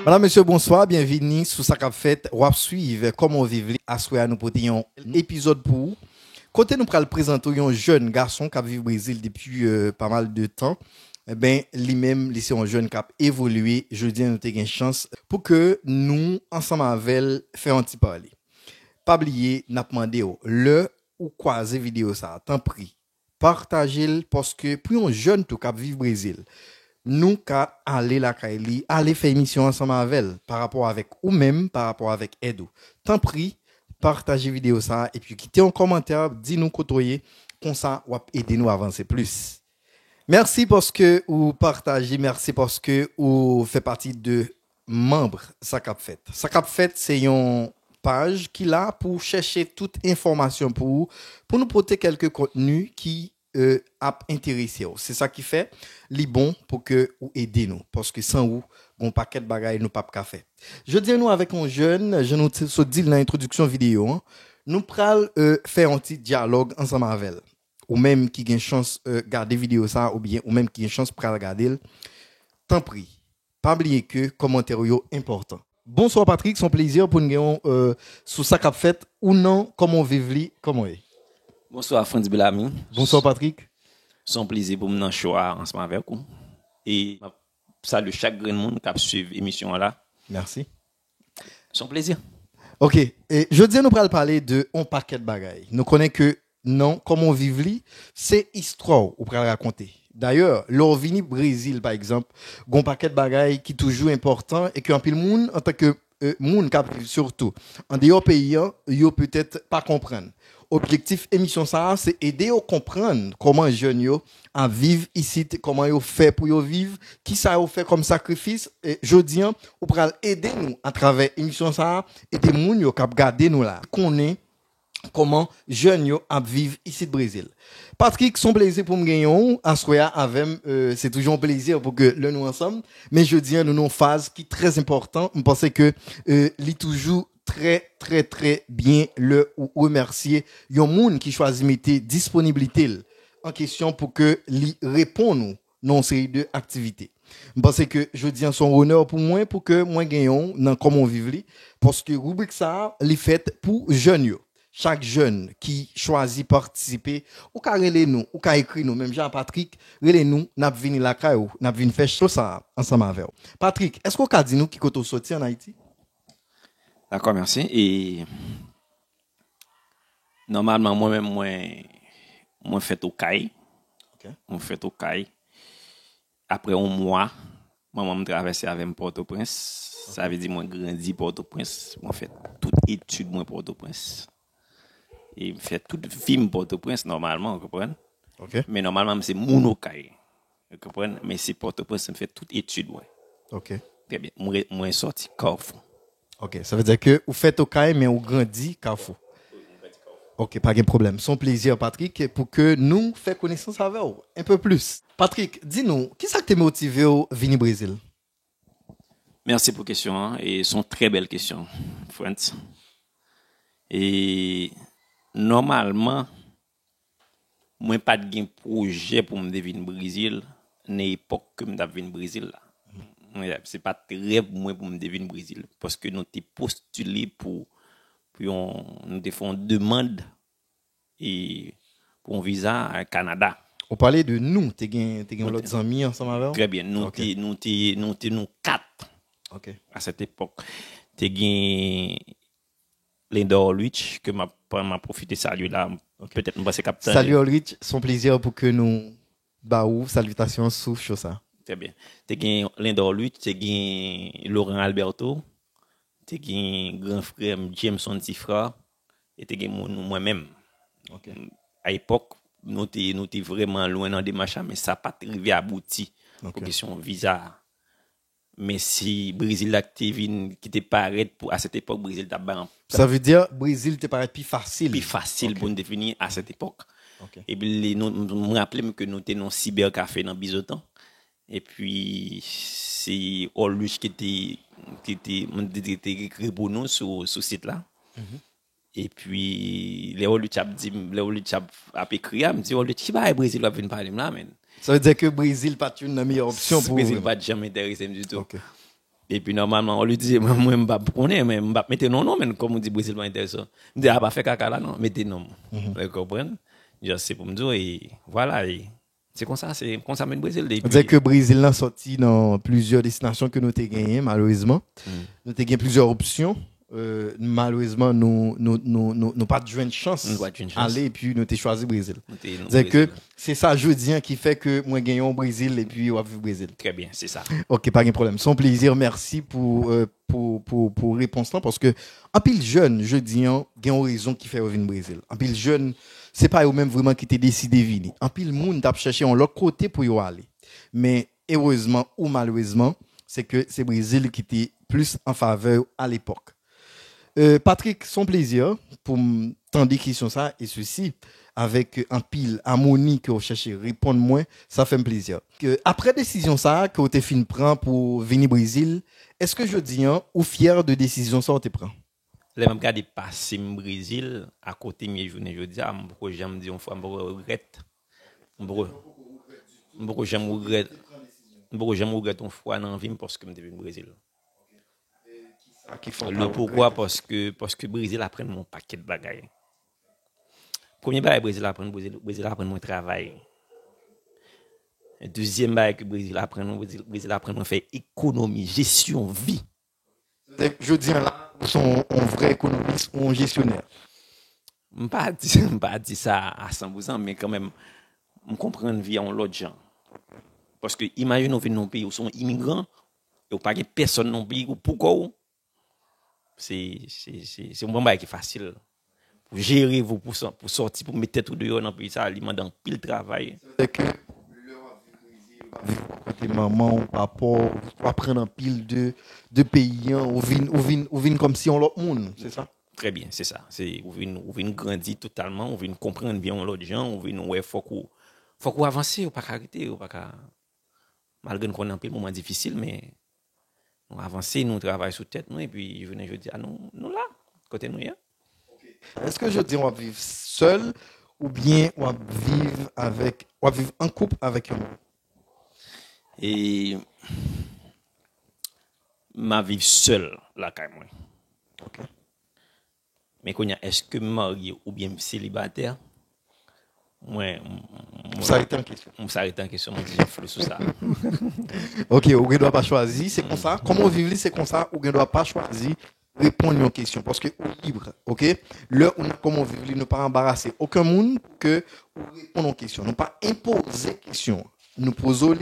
Madame, monsieur, bonsoir, bienvenue sur sa cap fait. On va suivre comment vivre à souhait nous porter un épisode pour vous. Côté nous pral présenter un jeune garçon qui vit au Brésil depuis pas mal de temps. Eh ben lui-même c'est un jeune qui a évolué, je dis nous avons une chance pour que nous ensemble avec faire un petit parler. Pas oublier n'a demandé le ou croiser vidéo ça, tant pris. Partagez-le parce que pour un jeune tout qui vit au Brésil, nous qu'à aller la Kaili, aller faire émission ensemble avec elle, par rapport avec ou même par rapport avec Edo. Tant pis, partagez vidéo ça et puis quittez un commentaire, dis-nous côtoyer, comme ça ou aider nous à avancer plus. Merci parce que vous partagez, merci parce que vous faites partie de membres Sakap Fête. Sakap Fête c'est une page qui là pour chercher toute information pour nous porter quelques contenus qui a intéressé. C'est ça qui fait li bon pour que ou aider nous parce que sans vous bon paquet de bagaille nous pas faire. Je dis nous avec un jeune, je nous so dit dans l'introduction vidéo, hein, nous pral faire un petit dialogue ensemble avec elle. Ou même qui gagne chance garder vidéo ça ou bien ou même qui gagne chance pour regarder. Tant pis. Pas oublier que commentaire yo important. Bonsoir Patrick, son plaisir pour nous sur ça qu'a fait ou non comment vivre comment est. Bonsoir Franz Belami. Bonsoir Patrick. C'est un plaisir pour me choix ensemble avec vous. Et salut chaque grand monde qui suit l'émission là. Merci. C'est un plaisir. OK, et je dis nous pral parler de un paquet de bagailles. Nous connaissons que non, comment vivre li, c'est histoire ou pral raconter. D'ailleurs, l'orvini Brésil par exemple, gon paquet de bagailles qui toujours important et que en pile monde en tant que monde qui surtout en dehors pays yo peut-être pas comprendre. Objectif émission ça c'est aider à comprendre comment jeunes yo à vivre ici, comment yo fait pour yo vivre, qui ça yo fait comme sacrifice et jodi an ou pral aider nous à travers émission ça aider moun yo k'ap garder nous là connaît comment jeunes yo à vivre ici de Brésil. Patrick, son plaisir pour me gagner à soya avec c'est toujours un plaisir pour que le nous ensemble mais je dis nous une phase qui est très important, je pense que li toujours très bien le ou remercier yon moun qui choisit mettre disponibilité en question pour que li répond nous non série de activités. Je pense que je dis son honneur pour moi pour que moi gagnon dans comment vivre li parce que rubrique ça li fait pour jeunes yo. Chaque jeune qui choisit participer ou ka relé nous ou ka écrit nous même Jean-Patrick relé nous n'a venir la caillou n'a venir faire chose ça ensemble avec. Patrick, est-ce qu'on ka dit nous qui koto sorti en Haïti? D'accord, merci. Et normalement, moi-même, moi fait au CAI. OK. On fait au CAI. Après un mois, moi, je traverse avec Port-au-Prince. Okay. Ça veut dire moi grandi Port-au-Prince. Moi fait toute étude moi Port-au-Prince. Et je fais toute film Port-au-Prince normalement, vous comprenez? OK. Mais normalement, c'est mon au CAI. Vous comprenez? Mais c'est Port-au-Prince, je fais toute étude, ouais. OK. Très bien. Moi sorti Carrefour. OK, ça veut dire que vous faites au CAI mais vous grandit Carrefour. OK, pas de problème. Son plaisir Patrick pour que nous fassions connaissance avec vous un peu plus. Patrick, dis-nous, qui ça t'a motivé au venir au Brésil? Merci pour la question hein, et sont très belles questions, friends. Et normalement moi pas de projet pour me devenir Brésil, n'est époque que me devenir Brésil là. C'est pas très pour moi pour me devenir Brésil parce que nous t'es postulé pour nous défend demande et pour un visa à Canada. On parlait de nous, t'es l'autre amis ensemble avec? Très bien, nous quatre. OK. À cette époque, t'es gain Linda Ulrich que m'a profité saluer là peut-être nous passer capitaine. Salut Ulrich, son plaisir pour que nous baou salutations sous ça. Très bien. T'es gain Linda Ulrich, t'es gain Laurent Alberto, t'es gain grand frère Jameson Tifra et t'es gain moi-même. OK. À l'époque, nous t'es vraiment loin dans des machins mais ça pas arrivé à abouti pour question visa. Mais si Brésil active qui te paraît pour à cette époque Brésil t'a ban. Ça veut dire Brésil te paraît plus facile. Plus facile pour nous définir à cette époque. Okay. Et puis nous me rappelons que nous étions dans cybercafé dans Bizotan. Et puis c'est Olus qui était écrit pour nous sur site là. Et puis les Olus a écrit me dit Olus qui va Brésil va venir parler là mais ça veut dire que Brésil pas une meilleure option pour Brésil pas jamais intéressé du tout. Okay. Et puis normalement on lui dit moi m'pa connais mais m'pa mettre non mais comme on dit Brésil pas intéressant. Me dit ah pas faire caca là non, mettez non. Vous comprenez? Je sais pour me dire et voilà et c'est comme ça le Brésil et On dirait que le Brésil a sorti dans plusieurs destinations que nous avons gagné malheureusement. Nous avons gagné plusieurs options. Malheureusement nous pas de de chance aller et puis nous avons choisi Brésil. C'est que c'est ça jeudi qui fait que moi gagnons au Brésil et puis on va vivre au Brésil. Très bien, c'est ça. OK, pas de problème. Son plaisir, merci pour réponse là parce que en pile jeune jeudi ont raison qui fait venir au Brésil. En pile jeune, c'est pas eux même vraiment qui t'ont décidé venir. En pile monde t'a cherché en l'autre côté pour y aller. Mais heureusement ou malheureusement, c'est que c'est Brésil qui était plus en faveur à l'époque. Patrick, son plaisir pour tendre question ça et ceci avec un pile harmonie que vous cherchez répondre moins, ça fait un plaisir. Après décision ça que vous fin prend pour venir au Brésil, est-ce que je dis ou fier de décision ça vous prend? Les même garder passer au Brésil à côté de mes journées, je dis pourquoi j'aime dire une fois regrette. Pourquoi j'aime regrette une fois dans vie parce que je suis au Brésil. Le pourquoi parce que Brésil apprend mon paquet de bagages. Premier bail Brésil apprend mon travail. Deuxième bail que Brésil apprend mon faire économie, gestion, vie. Je dis là, sont un vrai économiste ou un gestionnaire. Je ne pas dire ça à 100%, mais quand même, je comprends vie en l'autre gens. Parce que imagine on vient dans un pays où sont immigrants, et où pas personne dans le pays, pourquoi? C'est un bon bail qui est facile. Pour gérer vous pour sortir pour mettre tout dehors dans le pays ça aliment dans pile travail. C'est que côté maman ou papa ou apprendre un pile de pays ou vin comme si on l'autre monde, c'est ça? Très bien, c'est ça. C'est ou vin grandir totalement, ou vin comprendre bien l'autre gens, ou vin ouais faut qu'on avancer ou pas arrêter ou pas malgré qu'on est en pile moment difficile mais on avancer, nous travailler sur tête nous et puis je dis nous là côté nous là. Est-ce que je dis on va vivre seul ou bien on va vivre en couple avec un? Et ma vivre seul là quand même. OK. Mais est-ce que marié ou bien célibataire? Moi s'arrête en question. On s'arrête en question, on dit flou sur ça. OK, on ne doit pas choisir, c'est comme ça. Comment vivre c'est comme ça, on ne doit pas choisir répondre à une question parce que on libre, OK? Là on a comment vivre, ne pas embarrasser aucun monde que répondre aux questions, ne pas imposer question. Nous posons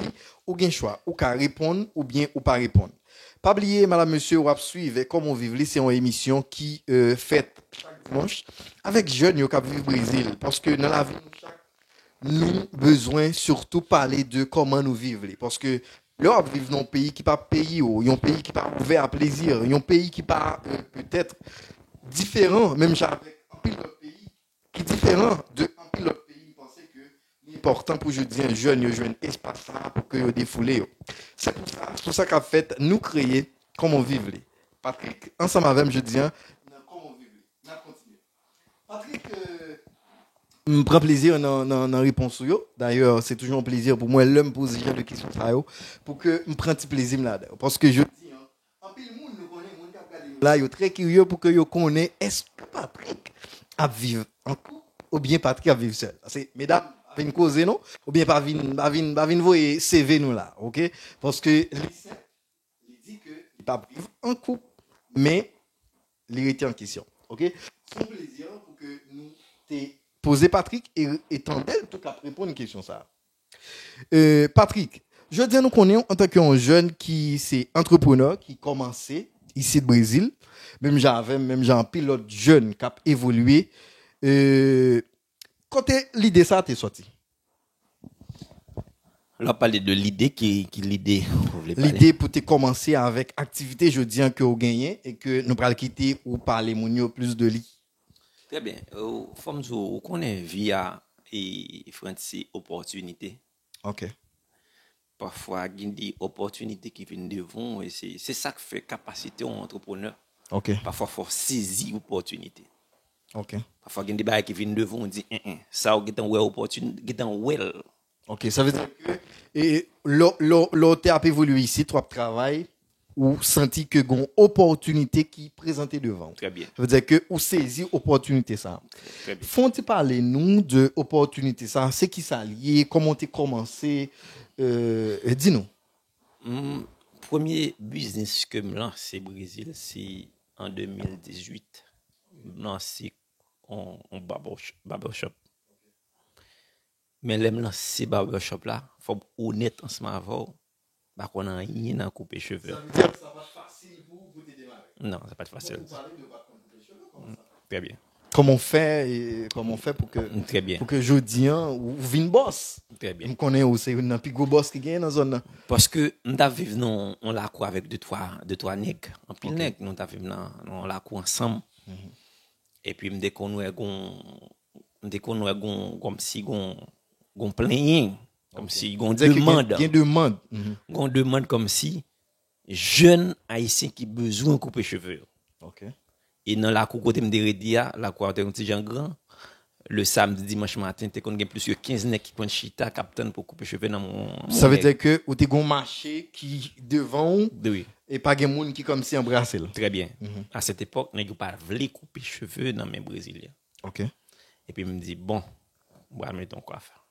ou bien choix, ou qu'à répondre ou bien ou pas répondre. Pas oublier madame monsieur ou suivre comment vivre, c'est une émission qui fait chaque dimanche avec jeunes qui vivent au Brésil parce que dans la vie nous besoin surtout parler de comment nous vivons parce que là on vit dans un pays qui pas pays un pays qui pas ouvert à plaisir, un pays qui pas peut-être différent même avec un pile d'autres pays qui différent de un pile d'autres pays penser que l'important pour je dis un jeune espace pour que yo défouler. C'est pour ça qu'a fait nous créer comment vivre. Patrick ensemble avec je dis comment vivre. On continue. Patrick me prend plaisir dans réponse yo. D'ailleurs, c'est toujours un plaisir pour moi l'homme poser genre de questions ça yo pour que me prend petit plaisir là parce que je dis en pile monde nous connaît monde qui regarder là yo très curieux pour que yo connaît est-ce que Patrick a vivre en couple ou bien Patrick a vivre seul. C'est mesdames une cause non ou bien pas vinn voyer CV nous là, OK? Parce que il dit que il pas vivre en couple mais il était en question, OK? Son plaisir pour que nous t'ai poser Patrick et Tandel tout cap répondre une question ça. Patrick, je dis nous connaissons en tant qu'un jeune qui c'est entrepreneur qui commençait ici de Brésil, même j'ai pilote jeune qui a évolué quand l'idée ça t'est sorti. Là parler de l'idée qui l'idée l'idée pour te commencer avec activité je dis que vous gagnez et que nous pral quitter ou parler mounio plus de lui. Très bien. Comme vous connaissez via c'est opportunité. OK. Parfois il y a des opportunités qui viennent devant et c'est ça qui fait capacité aux entrepreneurs. OK. Parfois faut saisir l'opportunité. OK. Parfois il y a des bails qui viennent devant on dit ça ou est une opportunité, well. OK, ça veut dire que et l'autre a évolué ici, toi travail ou senti que gon opportunité qui présentait devant. Très bien. Ça veut dire que ou saisi opportunité ça. Très bien. Font-ils parler nous de opportunité ça, c'est qui ça lié, comment tu commencé dis-nous. Premier business que je lance au Brésil, c'est en 2018. Je lance en barbershop. Mais je lance barbershop là, il faut honnête ensemble avant. Bah, qu'on a rien dans couper cheveux. Ça veut dire que ça va être facile pour vous de démarrer. Non, ça va pas être facile. Très bien. Comment on fait pour que Très bien. jeudi ou vin boss. Très bien. On connaît aussi un plus gros boss qui gagne dans zone là. Parce que nous avons on la cour avec deux trois nègres, en pile nègres, nous avons on la cour ensemble. Et puis dès qu'on est comme si gon plein comme si gon demande. Il y a demande. Gon demande comme si jeune haïtien qui besoin couper cheveux. OK. Et dans la cour côté me dire la cour un petit gens grand. Le samedi, dimanche matin, tu as plus que 15 nègres qui prennent chita, captain pour couper cheveux dans mon. Ça veut dire que ou t'es gon marché qui devant Oui. et pas gen moun qui comme si embrasse là. Très bien. À cette époque, nèg pas voulu couper cheveux dans mes brésiliens. OK. Et puis il me dit bon, on va mettre ton coiffeur.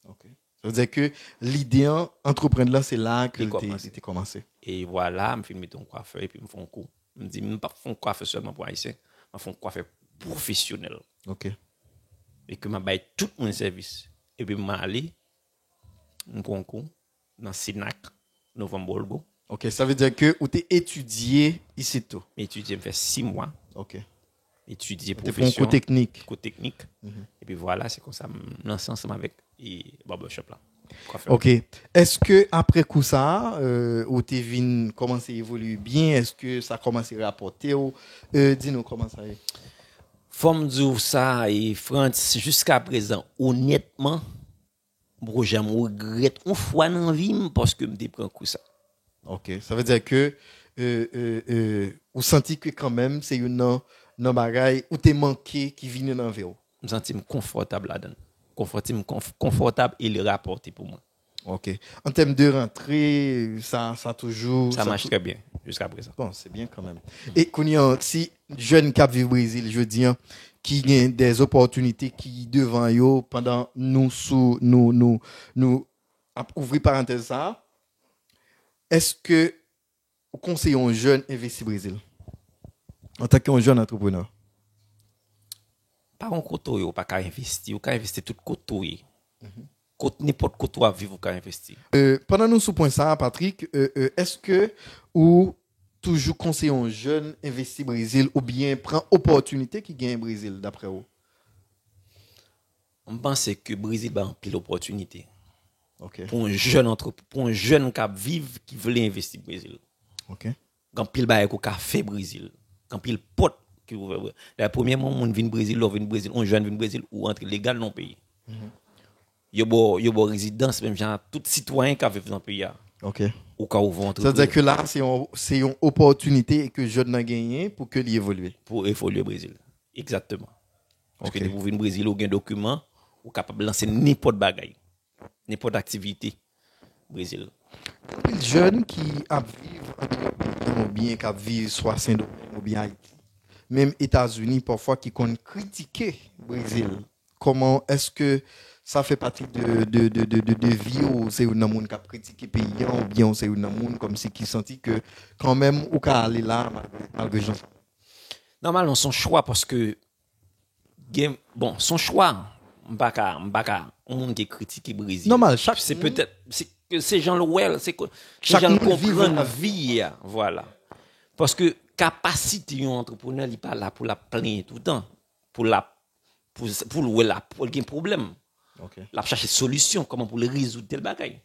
OK. Ça veut dire que l'idée entreprendre là c'est là que tu commencé. Et voilà, je me ton coiffeur et puis me font un coup. Me dit me pas font coiffeur seulement pour haïtien, me font coiffeur professionnel. OK. Et que m'a bail tout mon service. Et puis m'a allé un concours dans Sinac, Novembre Bolgo. OK, ça veut dire que ou t'es étudié ici tout. Étudier me fait 6 mois. OK. Étudier T'es profession. pour un cours technique. Cours technique. Et puis voilà, c'est comme ça lance ensemble avec et barbershop là. OK. Est-ce que après coup ça ou t'es vinn commencer à évoluer bien, est-ce que ça commence à rapporter ou dis-nous comment ça est. Forme dire ça et France jusqu'à présent honnêtement je me regrette une fois dans vie parce que me prend coup ça. OK, ça veut dire que vous sentez que quand même c'est une non bagaille ou t'es manqué qui vient dans vélo. Je me sens confortable là-dedans. Confortable et le rapporter pour moi. OK. En termes de rentrée, ça toujours ça marche très bien jusqu'à présent. Bon, c'est bien quand même. Et Kounian, si jeune cap vivre au Brésil, je dis qui a des opportunités qui devant yo pendant nous ouvrir parenthèse ça. Est-ce que vous conseillez un jeune investir au Brésil en tant qu'un jeune entrepreneur? Pas un côté yo pas qu'à investir, ou qu'à investir tout côté. N'importe côté à vivre ou qu'à investir. Pendant nous sous point ça, Patrick, est-ce que ou toujours conseiller un jeune investir au Brésil ou bien prend opportunité qui gagne au Brésil d'après vous? On pense que le Brésil a un pile d'opportunités. OK. Pour un jeune qui vivre qui veut investir au Brésil. OK. Quand pile bail ko café Brésil. Quand pile porte qui ouvre. La première monde vient Brésil, l'autre vient Brésil, un jeune vient Brésil ou entre légal dans le pays. Yo bo résidence même genre tout citoyen qui vivent dans le pays. OK. Ou ka ouvre entreprise. Ça veut dire que là c'est une opportunité que jeune a gagné pour que lui évolue. Pour évoluer au Brésil. Exactement. Parce OK. que vous venez au Brésil ou un document ou capable de lancer n'importe bagaille. N'importe activité Brésil. Les jeunes qui vivent en bien qui vivent soit Saint-Domingue ou bien Haïti. Même États-Unis parfois qui connaissent critiquer Brésil. Comment est-ce que ça fait partie de vie ou c'est une monde qui a critiqué pays ou bien c'est une monde comme si qui sentit que quand même ou qu'à aller là malgré gens. Normalement son choix parce que bon son choix m'baka on monde qui critique Brésil. Normal, c'est peut-être c'est que ces gens le c'est que ces chaque gens monde comprennent la vie voilà. Parce que capacité d'un entrepreneur il pas là pour la plaindre tout le temps pour un problème. Okay. La chercher solution comment pour le résoudre tel bagaille.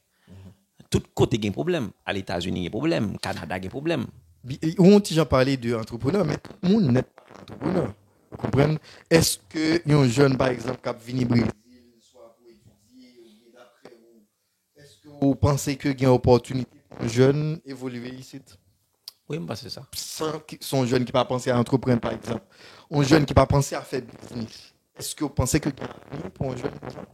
Tout côté il y a un problème, à les États-Unis il y a un problème, au Canada il y a un problème. On déjà parlé de entrepreneur mais tout le monde n'est pas entrepreneur. Vous comprenez? Est-ce que un jeune par exemple qui vient au Brésil soit pour étudier ou bien d'après vous est-ce que vous pensez que il y a une opportunité pour un jeune évoluer ici? Oui, bah c'est ça. Sans son jeune qui pas pensé à entreprendre par exemple, un jeune qui pas pensé à faire business. Est-ce que vous pensez que pour un jeune comme ça?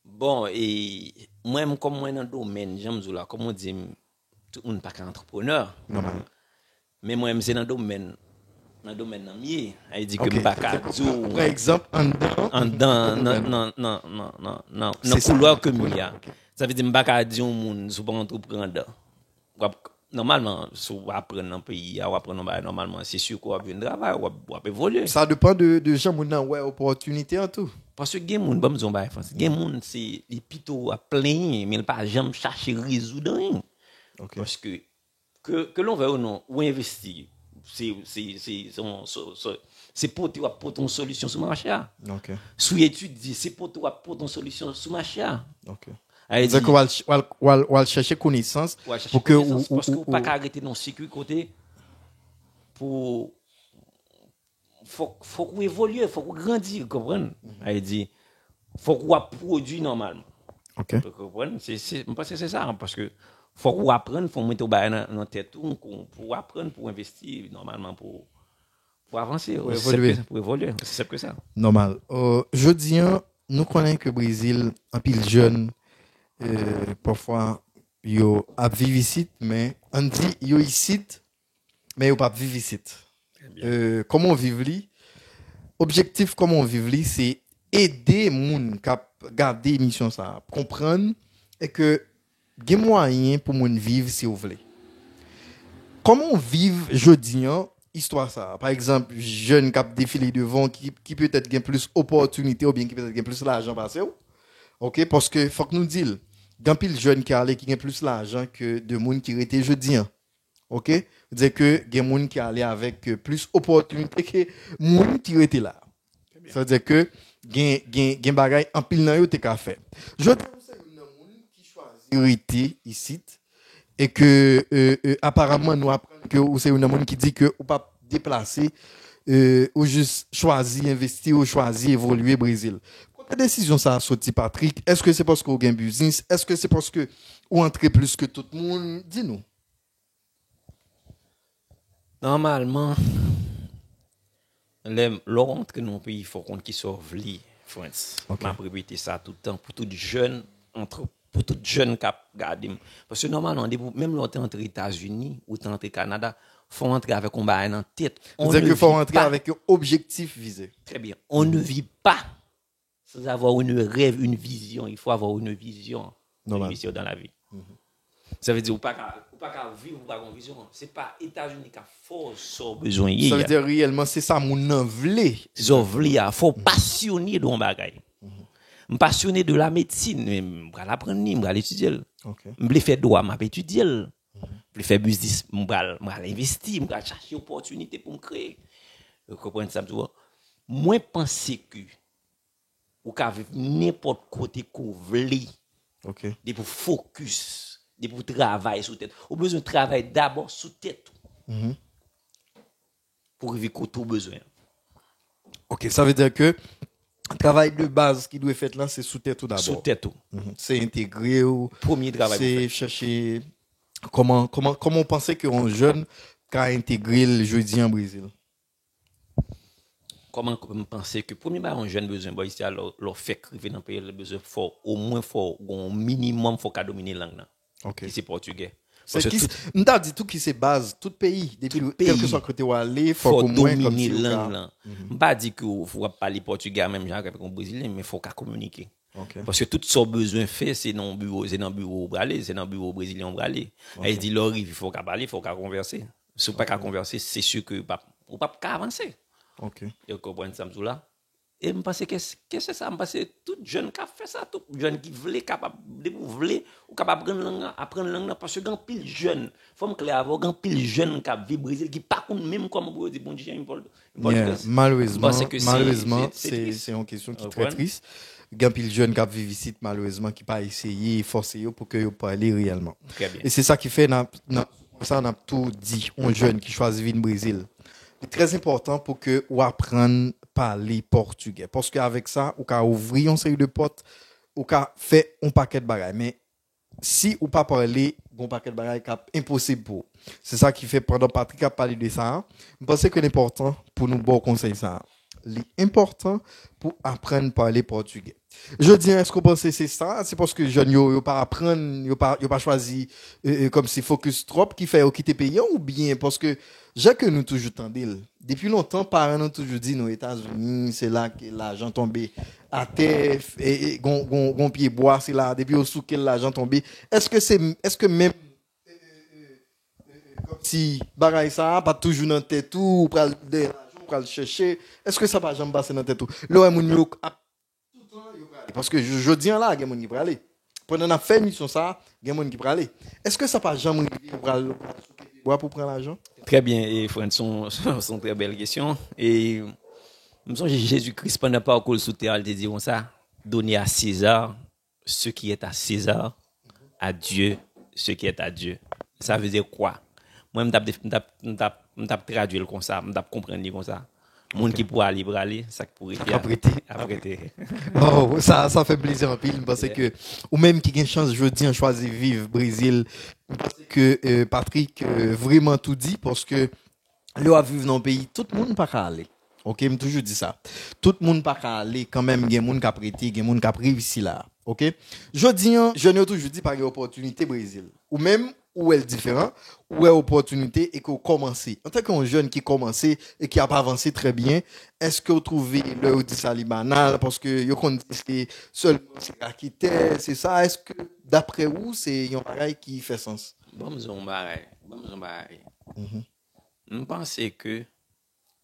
Bon, et moi comme moi dans le domaine, j'aime là comme on dit tout le monde pas qu'un entrepreneur. Normal. Mais moi, c'est dans le domaine mieux. Elle dit que Ok. je pas qu'à dire Par exemple, en dedans, non, C'est ça. couloir que il y a. Ça veut dire que je pas qu'à dire au monde, sous pas entreprendre. Normalement, si on apprend dans le pays, on apprend normalement, c'est sûr qu'on va venir travailler, on va évoluer. ça dépend de gens qui ont ouais opportunité en tout. Parce que gen moun, bon, zon France. Gen moun, c'est les pito à plein, mais il pas jamais chercher résoudre rien. OK. Parce que l'on veut ou non, ou investir, c'est pour ton solution sur le marché. OK. Sous étudier, c'est pour ton solution sur le marché. OK. Elle C'est dit, qu'on va chercher connaissance ouais, chercher pour que connaissance, parce que vous pas arrêter dans circuit côté pour faut qu'on évolue, faut qu'on grandisse, vous comprenez? Elle dit faut qu'on produise normalement. OK. Vous comprenez? Je pense que c'est ça, parce que faut qu'on apprenne, faut mettre au bail dans tête pour apprendre, pour investir normalement pour avancer, Pour évoluer. pour évoluer, c'est simple que ça. Normal. Je dis, nous connaissons que le Brésil, un pile jeune, parfois, yo a vivre ici, mais on dit yo ici, mais yo pas vivre ici. Comment vivre li? Objectif comment vivre li, c'est aider moun qui garder émission ça, comprendre et que gen moyen pour moun vivre si vous voulez. Comment vivre jeudi histoire ça. Par exemple, jeune qui défilé devant qui peut-être gagne plus opportunité ou bien qui peut-être gagne plus l'argent passé. OK, parce que faut que nous disions, grand pile jeune qui allait qui gagne plus l'argent que de monde qui était jeudi. OK? Dire que gen moun qui allait avec plus opportunité que moun qui était là. Ça veut dire que gen bagay en pile nan yo te ka fait. Je te conseille un moun qui choisit rester ici et que apparemment nous apprenons que c'est un monde qui dit que ou pas déplacer ou juste choisir investir ou choisir évoluer Brésil. Quelle décision ça a sorti Patrick? Est-ce que c'est parce que vous avez un business? Est-ce que c'est parce que vous entrez plus que tout le monde? Dis-nous. Normalement, l'entrée dans le pays, il faut qu'on qui sauve li, France. Ok. M'a répété ça tout le temps pour tout jeune pour tout jeune qui garder parce que normalement même l'autre entre États-Unis ou entre Canada, faut entrer avec un bail en tête. C'est-à-dire qu'il faut rentrer avec un objectif visé. Très bien. On ne vit pas sans avoir une rêve, une vision. Il faut avoir une vision. Normal. Une vision dans la vie. Ça veut dire ou pas qu'à vivre ou pas une vision. C'est pas États-Unis qui a force besoin. Ça veut dire réellement c'est ça mon envelé. Il faut passionner de mon bagage. Je suis passionné de la médecine, mais je vais l'apprendre, je vais l'étudier. OK. Je vais faire droit, je vais étudier. Je vais faire business, je vais investir, je vais chercher une opportunité pour me créer. Vous comprenez ça? Moi, je pense que vous pouvez vivre n'importe côté que vous voulez, OK. de pour focus, de pour travailler sous tête. Vous avez besoin de travailler d'abord sous tête pour vivre que tout besoin. OK, ça veut dire que le travail de base qui doit être fait là c'est sous tête tout d'abord. Sous tête tout. C'est intégrer ou Premier travail. c'est chercher comment on pensait qu'un jeune qui a intégré le jeudi en Brésil. Comment vous pensez que premier un jeune besoin boy ici alors leur fait criver dans pays le besoin fort au moins fort au minimum faut qu'à dominer langue là. OK. Qui c'est portugais. C'est Parce qui que on t'a dit tout qui c'est base tout pays depuis quel que soit côté où aller faut faut qu'au moins comme dominer si langue là. Pas dit que faut parler portugais même genre avec un brésilien mais faut qu'à communiquer. OK. Parce que tout ce besoin fait c'est dans le bureau bralé, c'est dans le bureau brésilien bralé. Elle dit leur il faut qu'à parler, il faut qu'à converser. Si pas qu'à converser, c'est sûr que ou pas qu'à avancer. OK. Vous comprenez ça là? Et je pense que c'est ça, je pense que tout jeune qui a fait ça, tout jeune qui voulait capable ou capable apprendre langue parce que grand pile jeune, faut me clair avoir grand pile jeune qui vit Brésil qui pas même comme pour dire bon Dieu Malheureusement, Parce que c'est une question qui est très triste. Grand pile jeune qui vit ici malheureusement qui pas essayé forcer pour que yo parler réellement. Très bien. Et c'est ça qui fait ça on a tout dit un jeune qui choisit vivre au Brésil. C'est très important pour que ou apprendre parler portugais parce qu'avec ça ou ka ouvrir une série de portes ou ka fait un paquet de bagages mais si ou pas parler bon paquet de bagages est impossible pour. C'est ça qui fait pendant Patrick a parlé de ça. Je pense que l'important pour nous bon conseil ça. l'important pour apprendre à parler portugais. Je dis, est-ce que vous pensez que c'est ça? C'est parce que jeunes, yo pas apprendre, yo pas choisi, comme si focus trop qui fait quitter pays ou bien parce que, j'ai que nous toujours tendez. Depuis longtemps, parents nous toujours dit, nos États-Unis, c'est là que l'argent tombé à terre, et gon pied bois, c'est là, depuis au sous que l'argent tombé. Est-ce que même, comme si, bagaille ça, pas toujours dans tête tout, pour le chercher, est-ce que ça va jamais passer dans tête tout? Là, mon yo, parce que je dis là, il y a des gens qui peuvent aller. Pendant la fait mission ça, il y a des gens qui peuvent aller. Est-ce que ça va jamais arriver pour prendre l'argent? Très bien, et Fred, sont très belles questions. Et je me souviens Jésus-Christ, pendant pas au sous terre, il te dit comme ça, donner à César ce qui est à César, à Dieu ce qui est à Dieu. Ça veut dire quoi? Moi, je m'tap traduire comme ça, je comprendre comme ça. Moun qui pourra aller, ça pourrait apprêter. Oh, ça fait plaisir en pile parce que ou même qui a une chance je dis choisir vivre Brésil parce que Patrick vraiment tout dit parce que là vivre dans le pays tout le monde pas aller. OK, me toujours dit ça. Tout le monde pas aller quand même il y a monde qui a prêté, il y a monde qui a réussi là. OK? Je dis je ne toujours dit par opportunité Brésil ou même où est différent, où est opportunité et qu'on commence. En tant qu'un jeune qui commence et qui a pas avancé très bien, est-ce que vous trouvez le dit ça banal parce que yo qu'on c'est seul c'est c'est ça, est-ce que d'après vous c'est un pareil qui fait sens? Bon pareil. Je pense que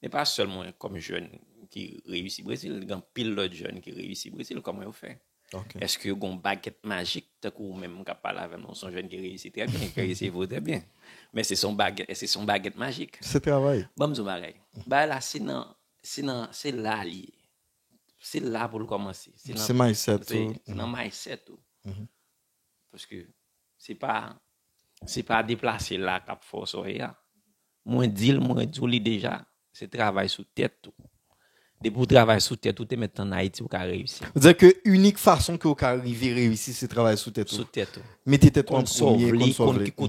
n'est pas seulement comme jeune qui réussit au Brésil, il y a pile d'autres jeunes qui réussissent au Brésil, comment ils font? Okay. Est-ce que vous avez une baguette magique, ou même qu'à parler avec nous, son jeune qui réussit très bien, qui réussit très bien. Mais c'est son baguette magique. C'est travail. Bon, c'est pareil. Bah là, c'est là lié. C'est là pour le commencer. C'est mindset. C'est dans mindset tout. Parce que c'est pas déplacer là cap force rien. Moi dis déjà, c'est travail sous tête tout. De pour travailler sous tête, tout est maintenant en Haïti ou réussir. Vous dire que unique façon que vous arriver à réussir, c'est travailler sous tête. Sous tête. Mettez tête en premier, qu'on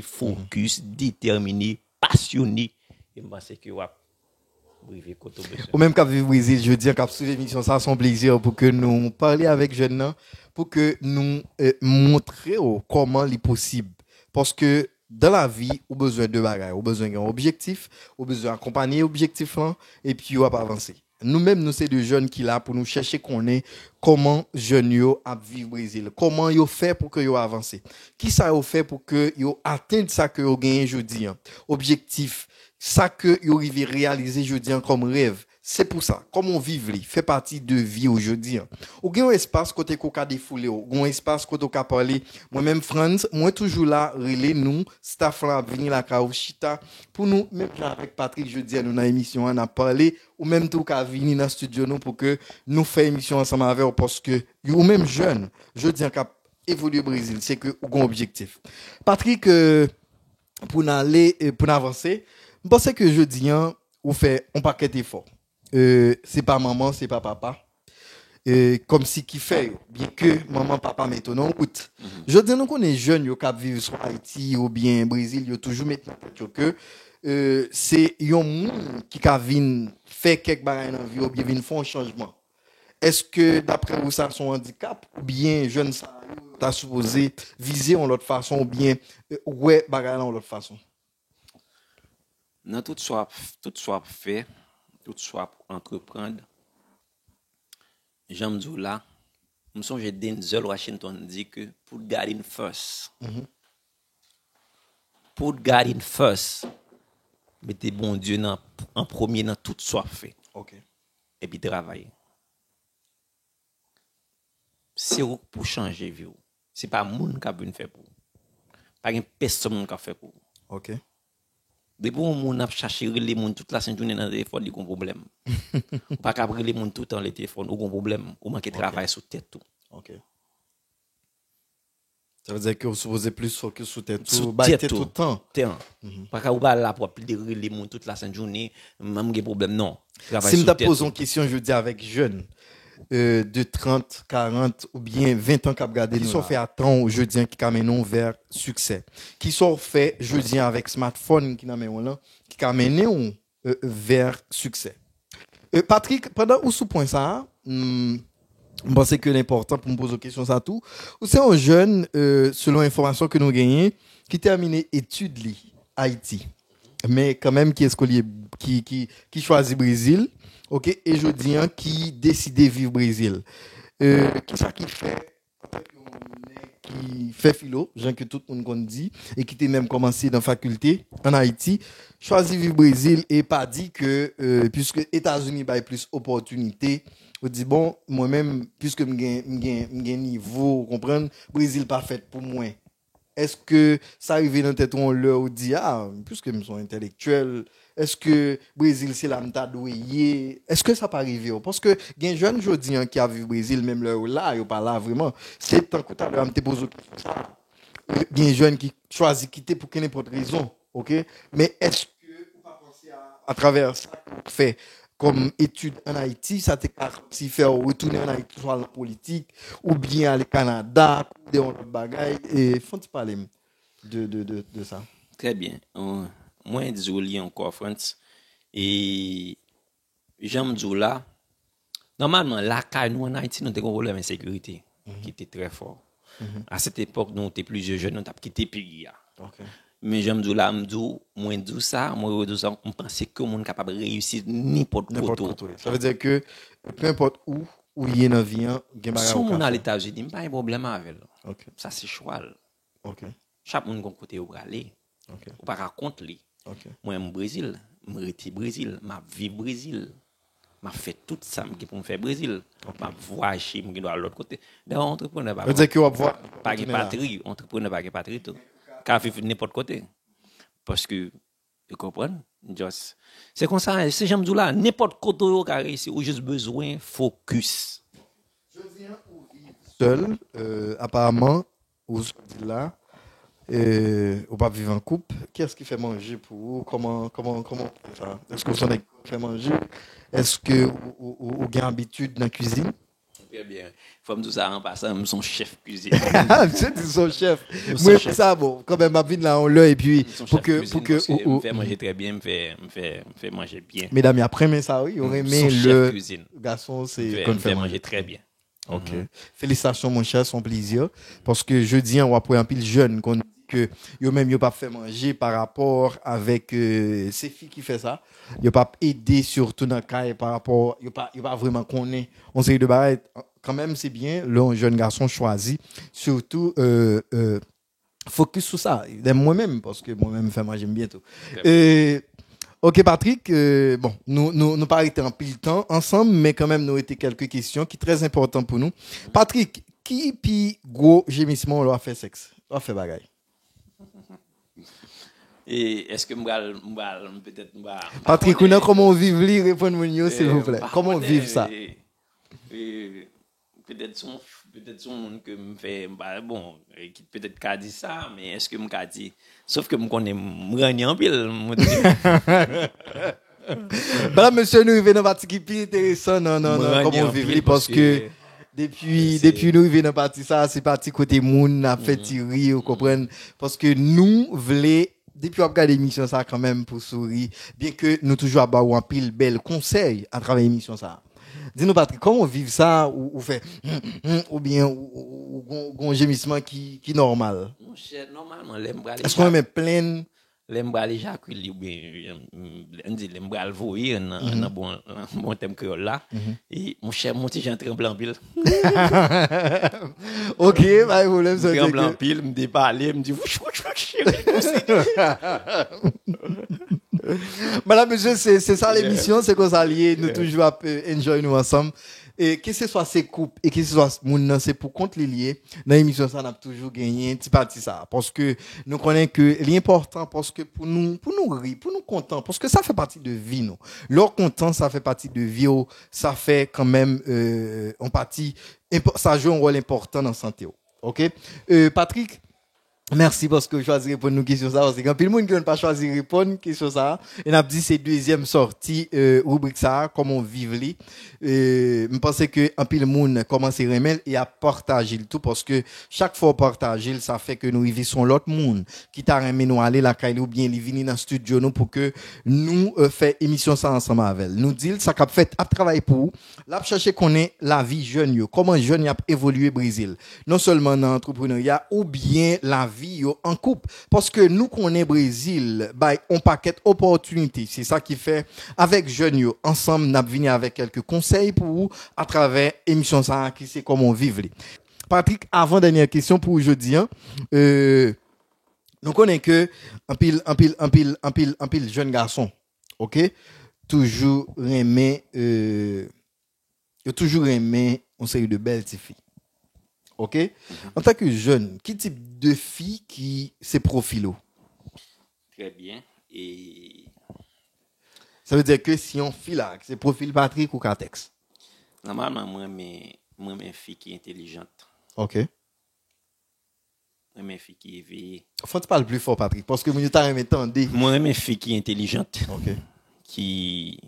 focus, déterminé, passionné. Et je pense que vous arriver côté besoin. Ou même qu'à vivre au Brésil, je veux dire qu'à suivre l'émission, ça c'est un plaisir pour que nous parlions avec jeunes, pour que nous montrions comment il est possible. Parce que dans la vie, on a besoin de bagages, on a besoin d'un objectif, on a besoin d'accompagner l'objectif là, et puis on va pas avancer. Nous-mêmes, nous sommes des jeunes qui là pour nous chercher qu'on est comment jeunes yo à vivre au Brésil, comment yo fait pour que yo avance. Qui ça yo fait pour que yo atteigne ça que yo gagne aujourd'hui, objectif, ça que yo arrive réaliser aujourd'hui comme rêve. C'est pour ça, comme on vit, fait partie de vie aujourd'hui. Ou gen un espace côté qu'on a défoulé, ou un espace côté qu'on a parlé. Moi-même, Franz, moi toujours là, relais nous, staff là, venir la Kaouchita, pour nous, même avec Patrick, je dis, nous dans l'émission, on a parlé, ou même tout qu'à venir dans le studio, nous, pour que nous fassions émission ensemble avec eux, parce que, ou même jeune, je dis, qu'à évoluer au Brésil, c'est que, ou un objectif. Patrick, pour n'aller, pour avancer, je pense que je dis, ou fait un paquet d'efforts. C'est pas maman, c'est pas papa. Comme si qui fait, bien que maman, papa mettent en route. Je dis nous qu'on est jeunes, yo cap vivre sur Haïti ou bien Brésil, yo toujours mettre que c'est un monde qui ka vinn fait quelque bagaille dans vie ou bien vinn font un changement. Est-ce que d'après vous ça son handicap ou bien jeune ça t'a supposé viser en l'autre façon ou bien ouais bagaille en l'autre façon? Non, tout soit fait. Tout soit pour entreprendre. J'aime dire là, je me souviens Denzel Washington dit que put God in first. Put God in first. Mettez bon Dieu en premier dans tout soit fait. Okay. Et puis travailler. C'est pour changer vie. C'est pas monde qui a pu faire pour. Pas une personne qui a fait pour. OK. Depuis on a cherché les gens toute la journée dans le téléphone, il y a un problème. Pas qu'à les gens tout le temps le téléphone, il y a un problème. Ou manque de travail sur tête tout. OK. Ça veut dire que vous supposez plus focus sur tête tout, tout le temps. Pas qu'à pas là pour appeler les gens toute la journée, même des problèmes non. Si me pose une question, je dis avec jeunes de 30, 40 ou bien 20 ans qui ont regardé, qui sont fait à temps, je dis, qui amènent vers succès. Qui sont fait, je dis, avec smartphone qui amènent vers succès. Patrick, pendant ou sous point ça, je pense que l'important pour me poser une question ça tout, ou c'est un jeune, selon l'information que nous gagnons, qui terminé études li, Haïti, mais quand même qui est scolaire, qui choisit Brésil, ok, et je dis qui décide de vivre Brésil. Qui ça qui fait? Qui fait philo, gens que tout le monde dit, et qui était même commencé dans la faculté en Haïti, choisi vivre Brésil et pas dit que, puisque États-Unis a plus d'opportunités, on dit bon, moi-même, puisque j'ai niveau, vous comprenez, Brésil pas fait pour moi. Est-ce que ça arrive dans tête on leur dit ah puisque nous sommes intellectuels est-ce que Brésil c'est la m'ta doué est-ce que ça pas arriver parce que gen jeune jodi qui a vu Brésil même là yo pas là vraiment c'est tant que t'as me te pose ça gen jeune qui choisit quitter pour n'importe raison OK mais est-ce que vous pas penser à travers ça fait comme étude en Haïti, ça te si faire retourner en Haïti soit la politique ou bien aller au Canada, des autres bagailles et faut tu parler de ça. Très bien. Moi désolé encore France et j'aime dire là normalement la caille nous en Haïti nous avons un problème d'insécurité qui était très fort. À cette époque nous étions plusieurs jeunes nous avons quitté pays. OK. Mais j'aime dire là moi dire ça on pensait que monde capable de réussir n'importe côté. Ça veut dire que peu importe où il est dans vie gen bagay. Si on à l'États-Unis pas un problème avec. OK. Ça c'est choix. OK. Chaque monde côté où aller. OK. Ou pas raconte lui. OK. Moi au Brésil, me rete Brésil, m'a vie Brésil. M'a fait tout ça pour me faire Brésil. M'a voyager me doit l'autre côté. Dans entrepreneur Ça veut dire que on va voir pas de patrie, entrepreneur pas de patrie tout. Car vivre n'importe côté. Parce que vous comprenez? C'est comme ça, c'est j'aime dire là, n'importe côté où vous réussir, ou juste besoin focus. Je viens seul apparemment où là ou pas vivre en couple, qu'est-ce qui fait manger pour vous? Comment ça? Est-ce que vous en fait manger? Est-ce que vous avez habitude dans la cuisine? Très bien. Faut me dire ça en passant, son chef cuisine. C'est son chef. Moi ça bon, quand même ma vie là on l'a et puis pour que me fait manger très bien, me fait manger bien. Mesdames, après mais ça oui, on aimé le garçon c'est qu'on fait manger très bien. OK. Félicitations mon cher, son plaisir parce que jeudi on va pour un pile jeune qu'on que yo même yo pas fait manger par rapport avec ces filles qui fait ça yo pas aider surtout dans cas par rapport yo pas vraiment connaît on sait de barrer quand même c'est bien le jeune garçon choisi surtout focus sur ça moi-même parce que moi-même fait manger bientôt OK Patrick bon nous pas été en pile temps ensemble mais quand même nous été quelques questions qui très importantes pour nous. Patrick qui puis gros gémissement on a fait sexe on a fait bagaille. Et est-ce que peut-être Patrick, comment vivre li répondez-moi s'il vous plaît. Comment vivre ça? Peut-être son monde que me fait bon qui peut-être qu'a dit ça mais est-ce que me qu'a dit sauf que me connais me rendre en pile. Voilà monsieur nous arrivé dans partie qui plus intéressant non comment vivre parce que depuis nous arrivé dans partie ça c'est parti côté moun a fait tirer vous comprenez parce que nous voulons depuis on regarde l'émission ça quand même pour sourire bien que nous toujours à un pile bel conseil à travers l'émission ça. Dis-nous Patrick comment vivre ça ou fait ou bien un gémissement qui normal. Mon cher normalement l'aime braler. Est-ce qu'on met plein l'aime braler j'accueille ou bien on dit l'aime braler voyer un bon thème créole là et mon cher mon petit Jean tremblant pile. OK, pas de problème ça. Tremblant pile me déparler me dit Madame, monsieur, c'est ça l'émission, c'est qu'on s'allie, nous toujours à enjoy nous ensemble. Et que ce soit ces couples et que ce soit moun c'est pour compte les liés, dans l'émission ça on a toujours gagné un petit parti ça parce que nous connaissons que l'important parce que pour nous rire, pour nous content parce que ça fait partie de vie nous. Leur content ça fait partie de vie, ça fait quand même en partie ça joue un rôle important dans la santé. OK? Patrick Merci parce que vous choisissez répondre nous question ça. Parce que quand le monde qui n'a pas choisi répondre question ça, et n'a dit c'est deuxième sortie rubrique ça comment vivre li. Je pense que un pile monde commence à remettre et à partager le tout parce que chaque fois partager ça fait que nous vivons l'autre monde qui t'a remis nous aller la caille ou bien les venir dans studio nous pour que nous fait émission ça ensemble avec elle. Nous dit ça qu'a fait à travailler pour vous. Là chercher connaît la vie jeune yo, comment jeune y a évolué Brésil. Non seulement dans l'entrepreneuriat ou bien la vie yo en couple parce que nous connaît Brésil on paquet opportunités c'est ça qui fait avec jeunes yo ensemble n'a venir avec quelques conseils pour vous à travers émission ça qui c'est comment vivre. Patrick avant dernière question pour aujourd'hui nous connaît que un pile jeune garçon OK toujours aimer toujours aimé on série de belles filles. OK? En tant que jeune, quel type de fille qui c'est profilo? Très bien. Et Ça veut dire que si on fille là, c'est profil Patrick ou Catex. normalement, moi, mes filles qui est intelligente. OK. Moi, mes filles qui est éveillée. Faut te parler plus fort Patrick parce que moi t'as remis tendé. Moi, mes filles qui est intelligente. OK. Qui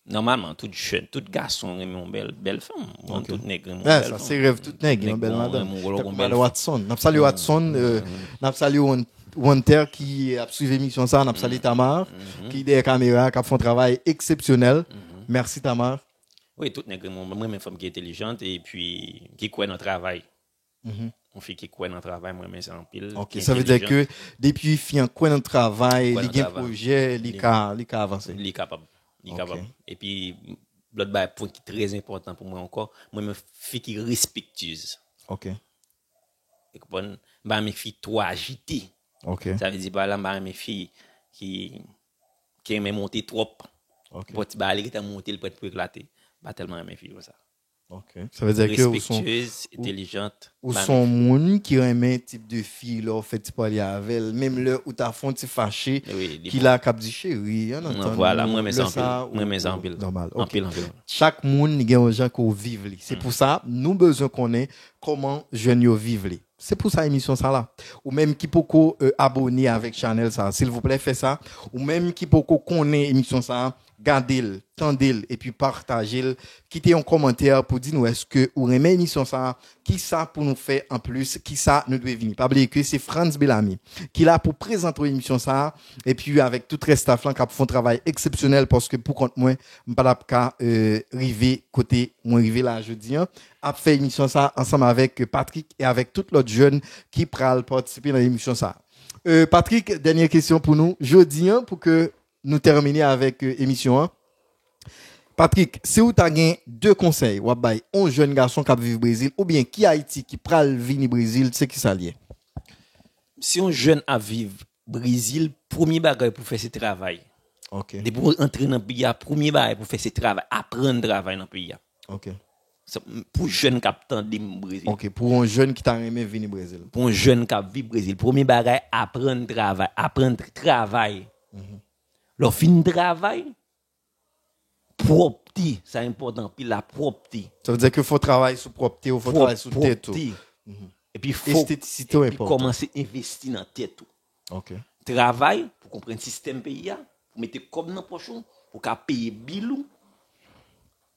normalement tout jeune, tout garçon aime une belle femme, Okay. tout nègre aime une Ah, belle ça femme. c'est rêve tout nègre, une belle madame. Une Belle Watson. N'a salué Watson, n'a salué Wanter qui a suivi l'émission ça, n'a salué Tamar qui derrière caméra qui a fait un travail exceptionnel. Merci Tamar. Oui, tout nègre moi mes femme qui est intelligente et puis qui croit dans le travail. On fait qui croit dans le travail, moi mais c'est en pile. OK, ça veut dire que depuis fin coin de travail, Coin il de y a un travail. projet, il a avancé. Il est capable. Il est Ok. capable. Et puis l'autre point qui est très important pour moi encore, moi me fille qui est respectueuse. OK. Et comprendre, mes filles trop agitées. OK. Ça veut dire par là mes filles qui aiment monter trop. OK. Pour aller qui t'a monté le peut éclater. Pas tellement mes filles comme ça. OK. Ça veut dire que Respectueuse, intelligente. ou son monde qui aime type de fille là, fait tu parler avec elle, même là où t'as fond tu fâché Oui, qui la cap dit chérie, on entend. voilà, moi mes ça en pile. Moi mes en pile. Normal. En OK. pile, en pile. Chaque monde il y a un gens qu'on vive li. C'est pour ça nous besoin connaître comment jeunes yo vivent li. C'est pour ça émission ça là. Ou même qui poko abonner avec channel ça, s'il vous plaît, fait ça. Ou même qui poko connaît émission ça, gardez-le, tendez-le et puis partagez-le. Quittez un commentaire pour dire nous est-ce que ou aimez émission ça, qui ça pour nous faire en plus, qui ça nous doit venir. Pas oublier que c'est Franz Bellamy qui là pour présenter l'émission ça et puis avec tout reste staff là qui font un travail exceptionnel parce que pour compte moi pas la ka river côté moi river là jeudi a fait émission ça ensemble avec Patrick et avec tout l'autre jeune qui pral participer dans l'émission ça. Patrick, dernière question pour nous jeudi pour que nous terminer avec émission 1. Patrick, si vous avez deux conseils, ou bay un jeune garçon qui vit au Brésil ou bien qui Haïti qui pral vini Brésil, c'est qui ça lié? Si un jeune à vivre Brésil, premier bagage pour faire ce travail. OK. De pour entrer dans le pays, premier bagage pour faire ce travail, apprendre travail dans le pays. OK. Pour jeune captain de Brésil. OK, pour un jeune qui t'a aimé venir au Brésil. Pour un jeune qui vit Brésil, premier bagage apprendre travail. Le fin travail propreté, c'est important puis la propreté. Ça veut dire qu'il faut travailler sur propreté ou faut travailler sur tête tout. Et puis faut Esthéticité important. commencer à investir dans tête tout. OK. Travail pour comprendre le système pays, pour mettre comme dans poche pour qu'à payer bilou.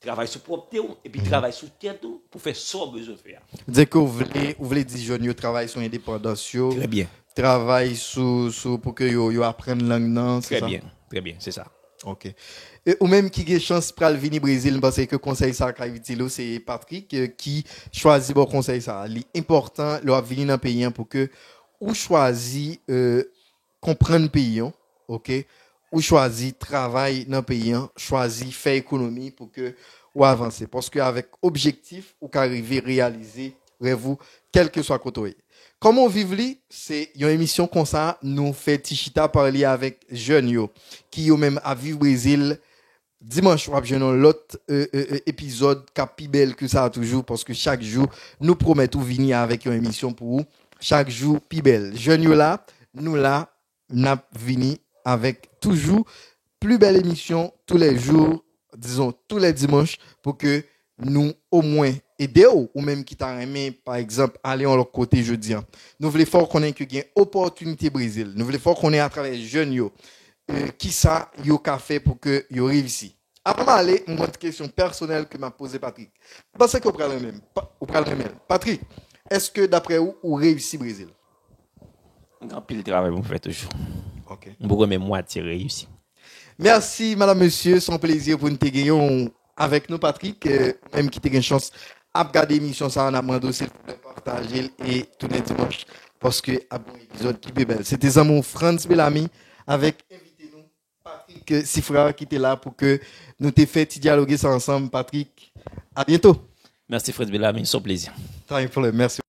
Travail sur propreté et puis travail sur tête pour faire ça besoin de faire. Dire que vous voulez dire jeunes yo travail sur indépendance yo. Très bien. Travail sur pour que yo apprennent langue non, c'est ça. Très bien, c'est ça. OK. Et ou même qui a chance pour venir au Brésil parce que conseil ça qu'a utile c'est Patrick qui choisit bon conseil ça. L'important le venir dans pays pour que ou choisit comprendre pays, OK? Ou choisit travail dans pays, choisit faire économie pour que ou avancer parce que avec objectif ou qu'arriver réaliser rêve quel que soit côté. Comment vivre li, c'est une émission comme ça, nous fait Tichita parler avec jeunes yo, qui yo même à vivre Brésil. Dimanche, on va l'autre épisode qui belle que ça toujours, parce que chaque jour, nous promettons venir avec une émission pour vous. Chaque jour, plus belle. Jeunes yo là, nous là, n'a vini avec toujours plus belle émission tous les jours, disons tous les dimanches, pour que nous au moins aider ou même qui t'a aimé, par exemple, aller en leur côté jeudi. Nous voulons fort qu'on ait une opportunité Brésil. Nous voulons fort qu'on ait à travers les jeunes, qui ça, yo qu'a fait pour que yo réussissent. Avant d'aller, une autre question personnelle que m'a posé Patrick. Parce que vous prenez le même. Patrick, est-ce que d'après vous, vous réussissez Brésil? Un pile travail pour faire toujours. Ok. Beaucoup même moitié réussi. Merci, madame, monsieur. C'est un plaisir pour nous te gagner avec nous, Patrick. Même qui t'a une chance à regarder l'émission, ça en a demandé aussi de partager et tous les dimanches. Parce que, à bon épisode qui est belle. C'était Zamon Franz Bellamy avec invité-nous, Patrick Sifra, qui était là pour que nous te fait dialoguer ça ensemble, Patrick. À bientôt. Merci, Fred Bellamy. C'est un plaisir. Merci.